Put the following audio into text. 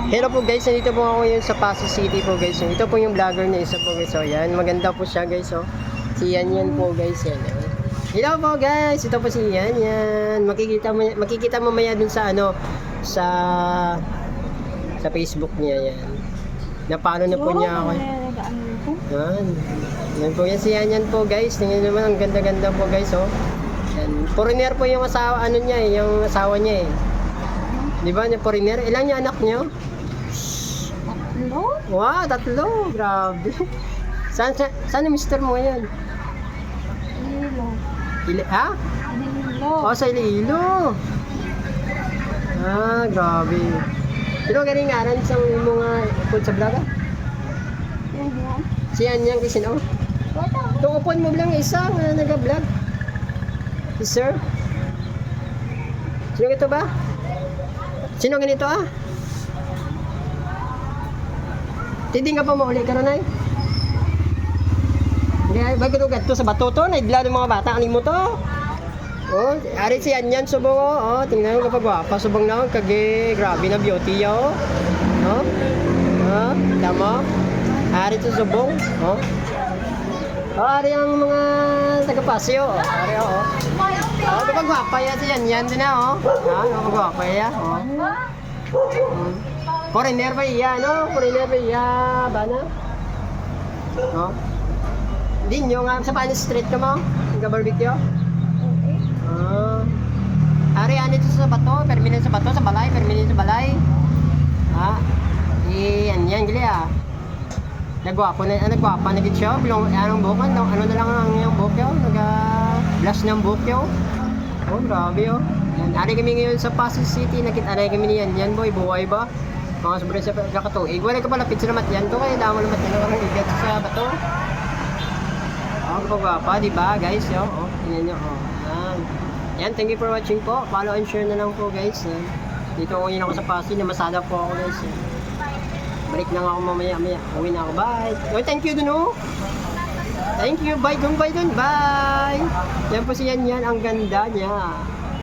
Hello po guys, nandito po ako ngayon sa Pasig City po guys. Ito po yung vlogger na isa po guys. So yan, maganda po siya guys. So, si Yan Yan po guys. Yan. Hello po guys, ito po si Yan Yan. Makikita mamaya dun sa ano, sa Facebook niya yan. Napano na po niya ako. Yan. Yan po yan si Yan Yan po guys. Tingnan naman, ang ganda-ganda po guys. Oh. Yan. Foreigner po yung asawa, ano niya eh, yung asawa niya eh. Di ba niya foreigner? Ilan yung anak niyo? Tatlo? Wow, tatlo. Grabe. Saan yung mister mo yan? Iloilo. Ha? Iloilo. Oh, sa Iloilo. Ah, grabe. Pero galing nga rin sa mga food sa vlog ah? Yan yan. Si Yan Yan kasi no? Itong upon mo lang isa na nag-vlog. Si sir? Sino ito ba? Sino ganito ah? Hindi nga pa mauli ka rin ay? Hindi ay, bago ito sa bato to, naigla ng mga bata, aning mo to? Oh, ari si Yan Yan subong oh, tingnan mo kapag wapa, subong na kage, grabe na beauty yo. No? Oh, tama? Ari to subong, oh. Oh, ari ang mga taga-pasyo, oh. Ari oh. Oh, kapag wapa yan si Yan Yan din na oh. Ah, kapag wapa yan, oh. Foreigner ba iya, no? Foreigner ba iya, bana? No? Hindi nyo nga, sa paano street ka mo? Yung barbecue? Ari, ano ito sa bato? Permanent sa bato, sa balay? Permanent sa balay? Ha? Yan, gali ah. Nagwapo na gid siya. Bilong, anong buhok? Ano na lang ang yung buhok yun? Nag-blush ng buhok yun. Oh, grabe oh. Yan, ari kami ngayon sa Pasig City. Nakita kami ni Yan Yan boy, buhay ba? Mga sobrang sa kakatuig. Wala ka pala pizza naman yan to. Kaya damo naman yan ang igat sa bato. Oh, kapag pa, diba guys? Yo, oh, tingnan nyo. Oh. Yan, thank you for watching po. Follow and share na lang po guys. Dito ngayon ako sa Pasig. Namasada po ako guys. Balik na ako mamaya-maya. Uwi na ako. Bye. Oh, thank you dun oh. Thank you. Bye dun. Bye. Yan po si Yan Yan. Ang ganda niya.